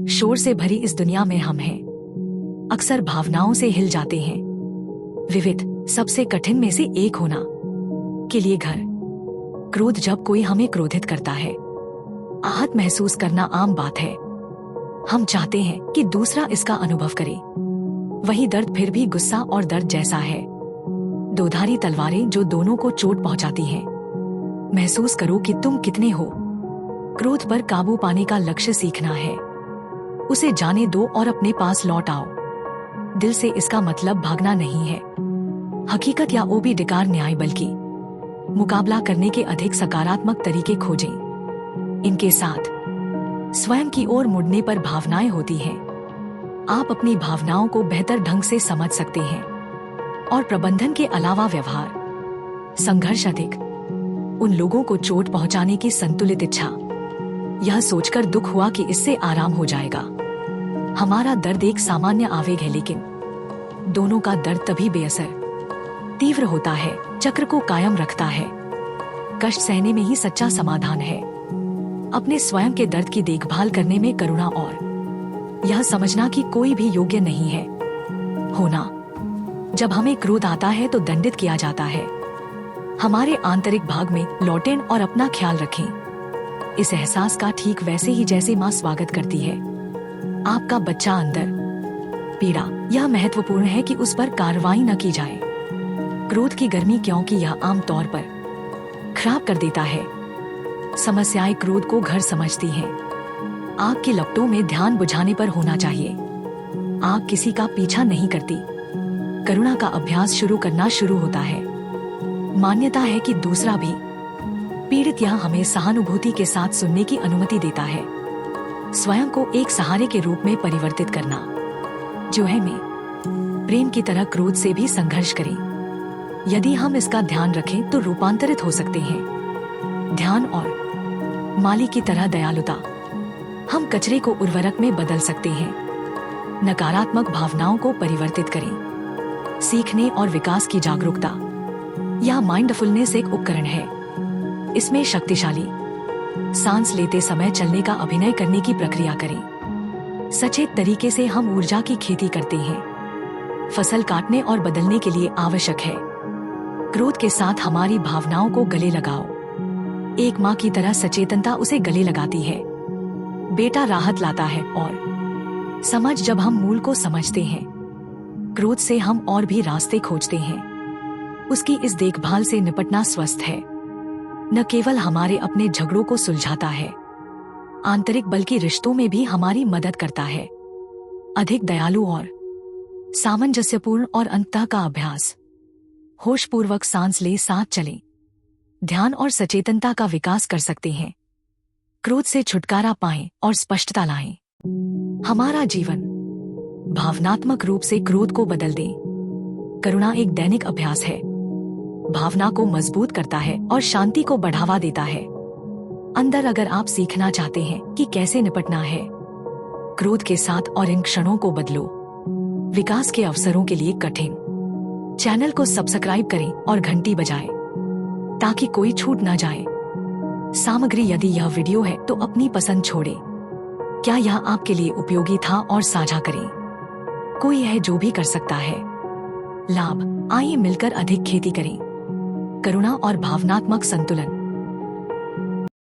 शोर से भरी इस दुनिया में हम हैं अक्सर भावनाओं से हिल जाते हैं। विविध सबसे कठिन में से एक होना के लिए घर। क्रोध जब कोई हमें क्रोधित करता है, आहत महसूस करना आम बात है। हम चाहते हैं कि दूसरा इसका अनुभव करे। वही दर्द फिर भी गुस्सा और दर्द जैसा है। दोधारी तलवारें जो दोनों को चोट पहुंचाती हैं। महसूस करो कि तुम कितने हो। क्रोध पर काबू पाने का लक्ष्य सीखना है। उसे जाने दो और अपने पास लौट आओ। दिल से इसका मतलब भागना नहीं है, हकीकत या ओबीडिकार न्याय, बल्कि मुकाबला करने के अधिक सकारात्मक तरीके खोजें। इनके साथ स्वयं की ओर मुड़ने पर भावनाएं होती हैं। आप अपनी भावनाओं को बेहतर ढंग से समझ सकते हैं और प्रबंधन के अलावा व्यवहार संघर्ष अधिक उन लोगों को चोट पहुंचाने की संतुलित इच्छा। यह सोचकर दुख हुआ कि इससे आराम हो जाएगा। हमारा दर्द एक सामान्य आवेग है, लेकिन दोनों का दर्द तभी बेअसर तीव्र होता है, चक्र को कायम रखता है। कष्ट सहने में ही सच्चा समाधान है। अपने स्वयं के दर्द की देखभाल करने में करुणा और यह समझना कि कोई भी योग्य नहीं है होना। जब हमें क्रोध आता है तो दंडित किया जाता है। हमारे आंतरिक भाग में लौटें और अपना ख्याल रखें। इस एहसास का ठीक वैसे ही जैसे माँ स्वागत करती है आपका बच्चा अंदर। पीड़ा यह महत्वपूर्ण है कि उस पर कार्रवाई न की जाए। क्रोध की गर्मी, क्योंकि यह आम तौर पर खराब कर देता है। समस्याएं क्रोध को घर समझती हैं। आग की लपटों में ध्यान बुझाने पर होना चाहिए। आग किसी का पीछा नहीं करती। करुणा का अभ्यास शुरू करना शुरू होता है। मान्यता है कि दूसरा भी पीड़ित, यह हमें सहानुभूति के साथ सुनने की अनुमति देता है। स्वयं को एक सहारे के रूप में परिवर्तित करना जो है में प्रेम की तरह क्रोध से भी संघर्ष करें। यदि हम इसका ध्यान रखें तो रूपांतरित हो सकते हैं। ध्यान और माली की तरह दयालुता। हम कचरे को उर्वरक में बदल सकते हैं। नकारात्मक भावनाओं को परिवर्तित करें। सीखने और विकास की जागरूकता। यह माइंडफुलनेस एक उपकरण है। इसमें शक्तिशाली सांस लेते समय चलने का अभिनय करने की प्रक्रिया करें। सचेत तरीके से हम ऊर्जा की खेती करते हैं। फसल काटने और बदलने के लिए आवश्यक है। क्रोध के साथ हमारी भावनाओं को गले लगाओ। एक माँ की तरह सचेतनता उसे गले लगाती है। बेटा राहत लाता है और समझ। जब हम मूल को समझते हैं, क्रोध से हम और भी रास्ते खोजते हैं। उसकी इस देखभाल से निपटना स्वस्थ है। न केवल हमारे अपने झगड़ों को सुलझाता है आंतरिक, बल्कि रिश्तों में भी हमारी मदद करता है। अधिक दयालु और सामंजस्यपूर्ण और अंततः का अभ्यास। होशपूर्वक सांस ले, साथ चलें। ध्यान और सचेतनता का विकास कर सकते हैं। क्रोध से छुटकारा पाएं और स्पष्टता लाएं। हमारा जीवन भावनात्मक रूप से क्रोध को बदल दें। करुणा एक दैनिक अभ्यास है। भावना को मजबूत करता है और शांति को बढ़ावा देता है। अंदर अगर आप सीखना चाहते हैं कि कैसे निपटना है क्रोध के साथ और इन क्षणों को बदलो विकास के अवसरों के लिए कठिन चैनल को सब्सक्राइब करें और घंटी बजाएं ताकि कोई छूट न जाए। सामग्री। यदि यह वीडियो है तो अपनी पसंद छोड़ें। क्या यह आपके लिए उपयोगी था और साझा करें। कोई है जो भी कर सकता है। लाभ। आइए मिलकर अधिक खेती करें। करुणा और भावनात्मक संतुलन।